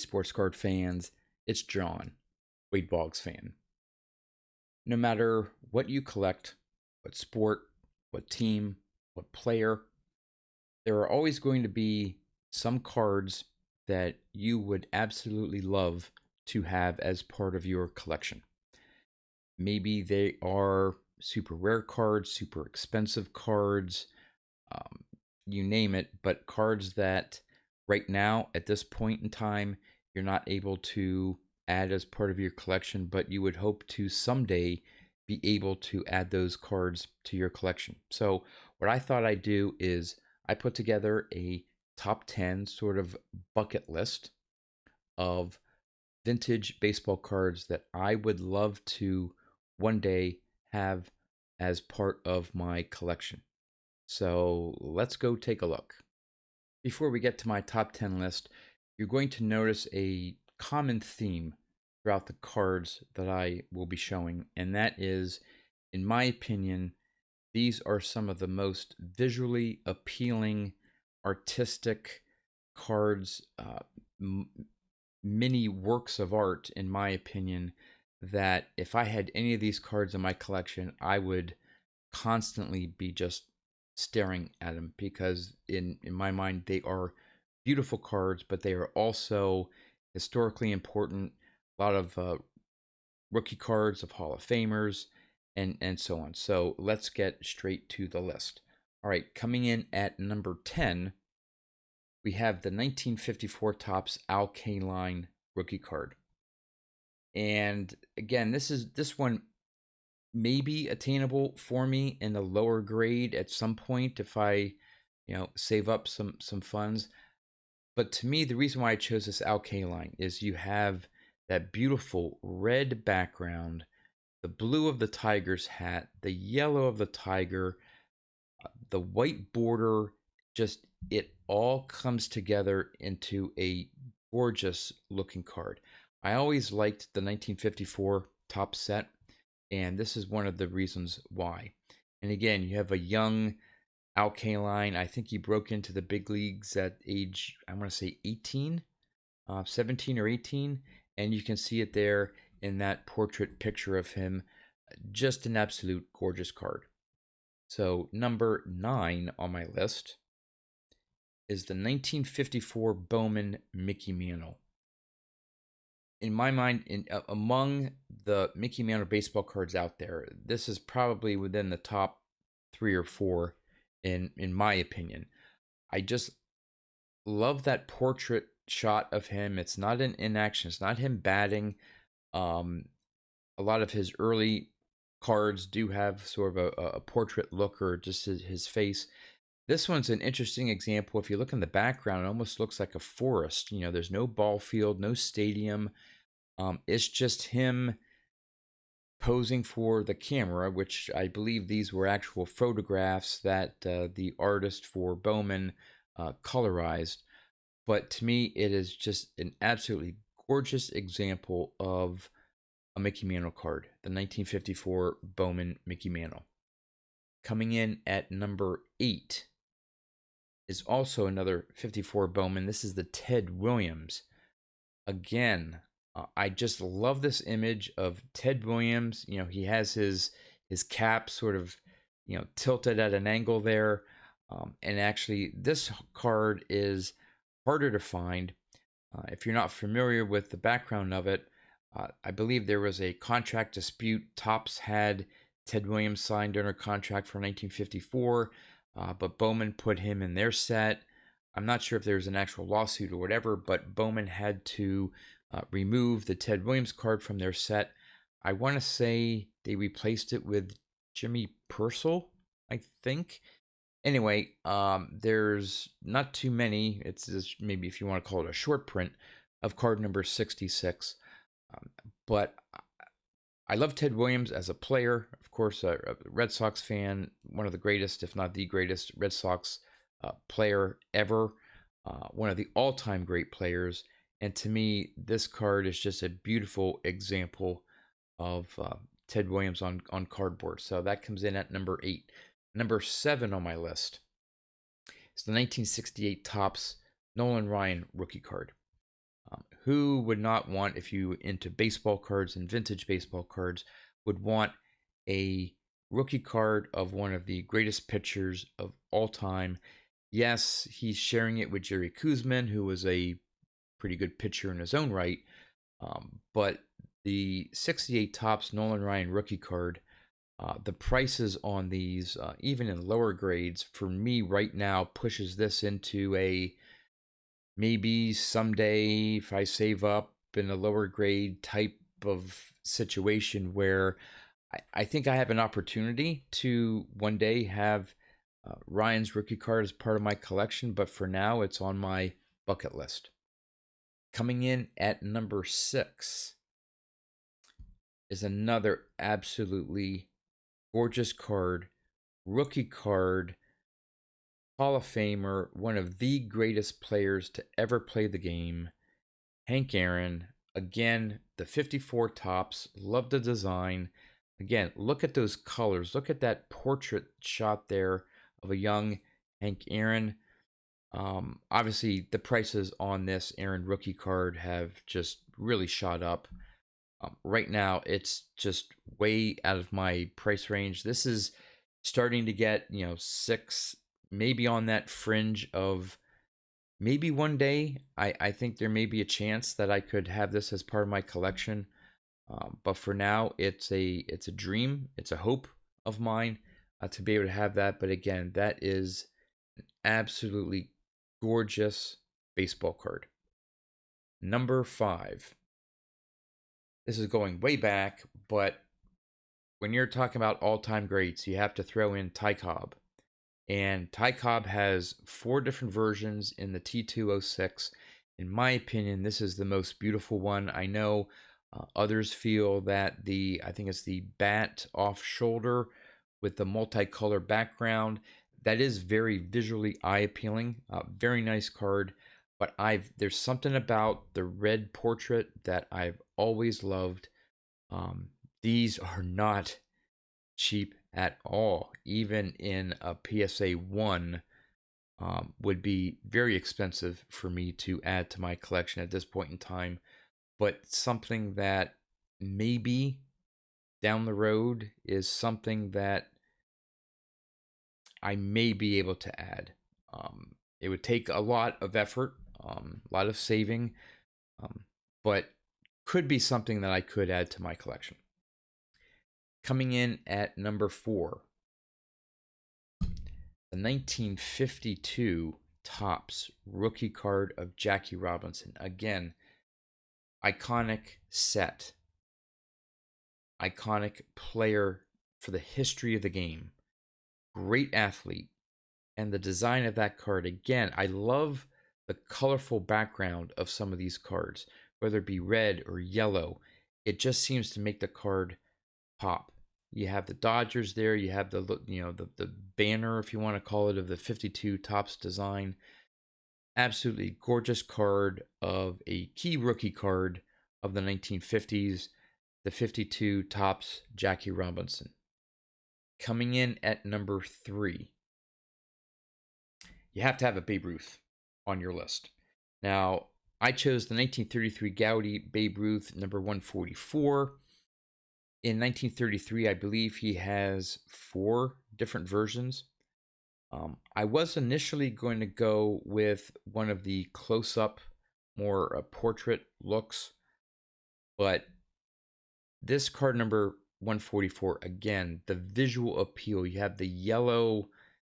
sports card fans. It's John, Wade Boggs fan. No matter what you collect, what sport, what team, what player, there are always going to be some cards that you would absolutely love to have as part of your collection. Maybe they are super rare cards, super expensive cards, you name it, but cards that right now, at this point in time, you're not able to add as part of your collection, but you would hope to someday be able to add those cards to your collection. So what I thought I'd do is I put together a top 10 sort of bucket list of vintage baseball cards that I would love to one day have as part of my collection. So let's go take a look. Before we get to my top 10 list, you're going to notice a common theme throughout the cards that I will be showing, and that is, in my opinion, these are some of the most visually appealing, artistic cards, mini works of art, in my opinion, that if I had any of these cards in my collection, I would constantly be just staring at them, because in my mind they are beautiful cards, but they are also historically important. A lot of rookie cards of Hall of Famers and so on. So let's get straight to the list. All right, coming in at number 10, we have the 1954 Topps Al Kaline rookie card. And again, this one may be attainable for me in the lower grade at some point if I, save up some funds. But to me, the reason why I chose this Al Kaline is you have that beautiful red background, the blue of the Tiger's hat, the yellow of the Tiger, the white border, just it all comes together into a gorgeous looking card. I always liked the 1954 Topps set, and this is one of the reasons why. And again, you have a young Al Kaline. I think he broke into the big leagues at age, I want to say 18, 17 or 18. And you can see it there in that portrait picture of him. Just an absolute gorgeous card. So number 9 on my list is the 1954 Bowman Mickey Mantle. In my mind, among the Mickey Mantle baseball cards out there, this is probably within the top 3 or 4 in my opinion. I just love that portrait shot of him. It's not in action. It's not him batting. A lot of his early cards do have sort of a portrait look, or just his face. This one's an interesting example. If you look in the background, it almost looks like a forest. There's no ball field, no stadium. It's just him posing for the camera, which I believe these were actual photographs that the artist for Bowman colorized. But to me, it is just an absolutely gorgeous example of a Mickey Mantle card, the 1954 Bowman Mickey Mantle. Coming in at number 8 is also another 54 Bowman. This is the Ted Williams. Again, I just love this image of Ted Williams. He has his cap sort of, tilted at an angle there. And actually, this card is harder to find. If you're not familiar with the background of it, I believe there was a contract dispute. Topps had Ted Williams signed under contract for 1954, but Bowman put him in their set. I'm not sure if there was an actual lawsuit or whatever, but Bowman had to remove the Ted Williams card from their set. I want to say they replaced it with Jimmy Purcell, I think. Anyway, there's not too many. It's just maybe, if you want to call it, a short print of card number 66. But I love Ted Williams as a player. Of course, a Red Sox fan, one of the greatest, if not the greatest, Red Sox player ever. One of the all-time great players. And to me, this card is just a beautiful example of Ted Williams on cardboard. So that comes in at number 8. Number 7 on my list is the 1968 Topps Nolan Ryan rookie card. who would not want, if you into baseball cards and vintage baseball cards, would want a rookie card of one of the greatest pitchers of all time? Yes, he's sharing it with Jerry Koosman, who was a pretty good pitcher in his own right. But the 68 Topps Nolan Ryan rookie card, the prices on these, even in lower grades, for me right now, pushes this into a maybe someday, if I save up, in a lower grade type of situation where I think I have an opportunity to one day have Ryan's rookie card as part of my collection, but for now, it's on my bucket list. Coming in at number 6 is another absolutely gorgeous card, rookie card, Hall of Famer, one of the greatest players to ever play the game, Hank Aaron. Again, the 54 Topps, love the design. Again, look at those colors. Look at that portrait shot there of a young Hank Aaron. Obviously, the prices on this Aaron rookie card have just really shot up. Right now, it's just way out of my price range. This is starting to get, 6, maybe on that fringe of maybe one day. I think there may be a chance that I could have this as part of my collection. But for now, it's a dream. It's a hope of mine to be able to have that. But again, that is an absolutely gorgeous baseball card. Number 5. This is going way back, but when you're talking about all-time greats, you have to throw in Ty Cobb. And Ty Cobb has 4 different versions in the T206. In my opinion, this is the most beautiful one. I know others feel that I think it's the bat off shoulder with the multicolor background. That is very visually eye-appealing. Very nice card. But there's something about the red portrait that I've always loved. These are not cheap at all. Even in a PSA 1, would be very expensive for me to add to my collection at this point in time. But something that maybe down the road is something that I may be able to add. It would take a lot of effort, a lot of saving, but could be something that I could add to my collection. Coming in at number 4, the 1952 Topps rookie card of Jackie Robinson. Again, iconic set, iconic player for the history of the game, great athlete. And the design of that card, again, I love the colorful background of some of these cards, whether it be red or yellow. It just seems to make the card pop. You have the Dodgers there. You have the banner, if you want to call it, of the 52 Topps design. Absolutely gorgeous card of a key rookie card of the 1950s, the 52 Topps Jackie Robinson. Coming in at number 3. You have to have a Babe Ruth on your list. Now, I chose the 1933 Goudey Babe Ruth number 144. In 1933, I believe he has 4 different versions. I was initially going to go with one of the close-up, more portrait looks, but this card number 144, again, the visual appeal. You have the yellow,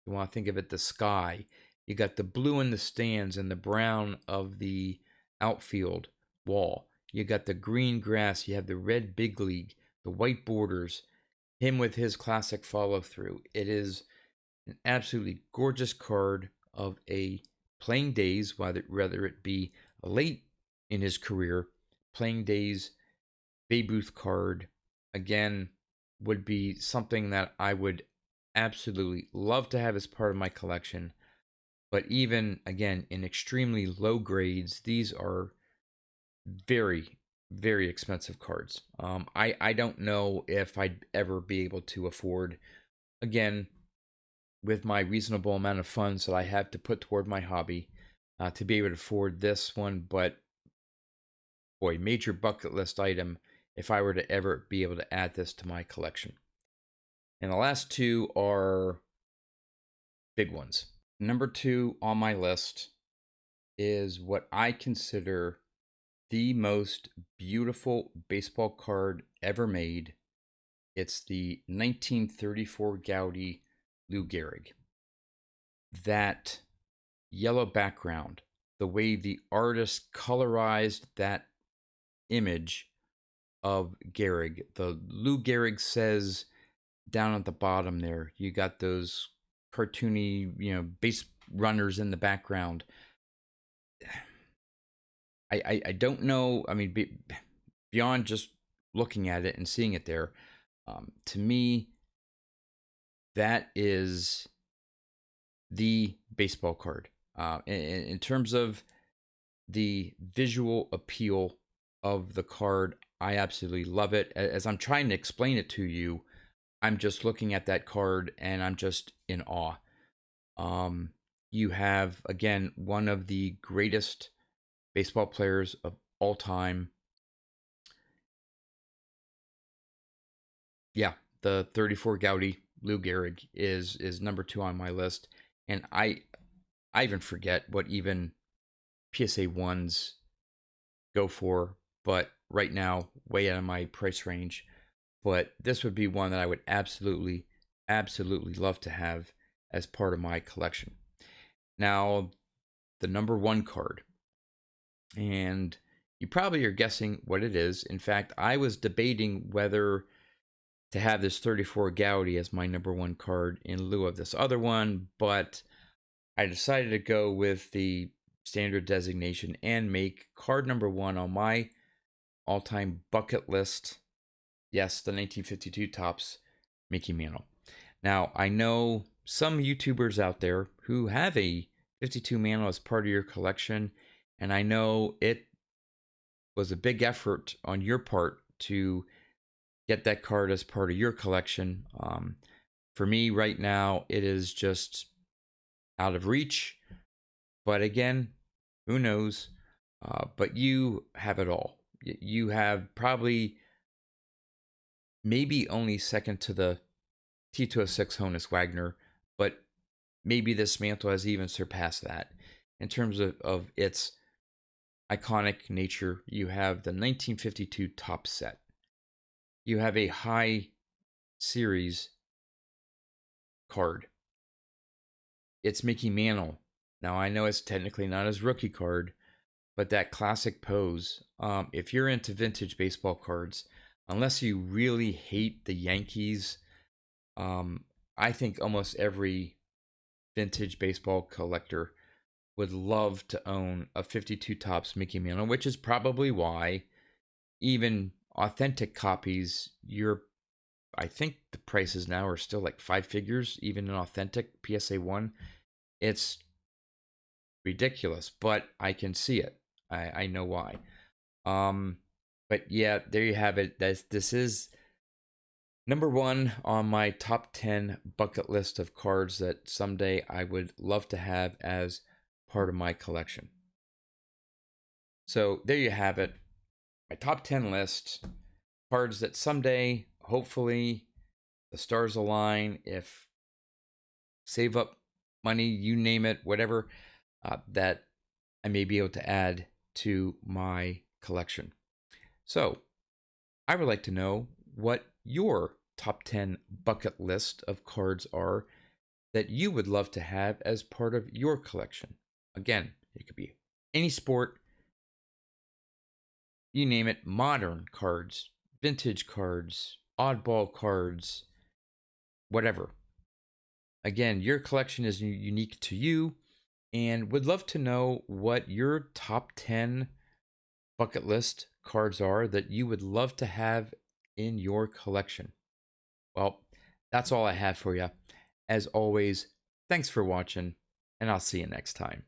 you want to think of it, the sky. You got the blue in the stands and the brown of the outfield wall. You got the green grass. You have the red big league, the white borders, him with his classic follow-through. It is an absolutely gorgeous card of a playing days, whether it be late in his career, playing days, Babe Ruth card. Again, would be something that I would absolutely love to have as part of my collection. But even, again, in extremely low grades, these are very, very expensive cards. I don't know if I'd ever be able to afford, again, with my reasonable amount of funds that I have to put toward my hobby, to be able to afford this one. But boy, major bucket list item if I were to ever be able to add this to my collection. And the last two are big ones. Number 2 on my list is what I consider the most beautiful baseball card ever made. It's the 1934 Goudey Lou Gehrig. That yellow background, the way the artist colorized that image of Gehrig, the Lou Gehrig says down at the bottom there, you got those cartoony, base runners in the background. I don't know. I mean, beyond just looking at it and seeing it there, to me, that is the baseball card. In terms of the visual appeal of the card, I absolutely love it. As I'm trying to explain it to you, I'm just looking at that card and I'm just in awe. You have, again, one of the greatest baseball players of all time. Yeah, the 34 Goudey Lou Gehrig is number 2 on my list, and I even forget what even PSA 1s go for, but right now way out of my price range. But this would be one that I would absolutely love to have as part of my collection. Now, the number 1 card, and you probably are guessing what it is. In fact, I was debating whether to have this 34 Goudey as my number 1 card in lieu of this other one, but I decided to go with the standard designation and make card number 1 on my all-time bucket list. Yes, the 1952 Topps Mickey Mantle. Now, I know some YouTubers out there who have a 52 Mantle as part of your collection, and I know it was a big effort on your part to get that card as part of your collection. For me right now, it is just out of reach. But again, who knows? But you have it all. You have probably maybe only second to the T206 Honus Wagner, but maybe this Mantle has even surpassed that in terms of its iconic nature. You have the 1952 Topps set. You have a high series card. It's Mickey Mantle. Now, I know it's technically not his rookie card, but that classic pose. If you're into vintage baseball cards, unless you really hate the Yankees, I think almost every vintage baseball collector would love to own a 52 Topps Mickey Mantle, which is probably why even authentic copies, I think the prices now are still like 5 figures, even an authentic PSA 1. It's ridiculous, but I can see it. I know why. But yeah, there you have it. This is number 1 on my top 10 bucket list of cards that someday I would love to have as part of my collection. So there you have it. My top 10 list. Cards that someday, hopefully, the stars align, if save up money, you name it, whatever, that I may be able to add to my collection. So I would like to know what your top 10 bucket list of cards are that you would love to have as part of your collection. Again, it could be any sport, you name it, modern cards, vintage cards, oddball cards, whatever. Again, your collection is unique to you, and would love to know what your top 10 bucket list cards are that you would love to have in your collection. Well, that's all I have for you. As always, thanks for watching, and I'll see you next time.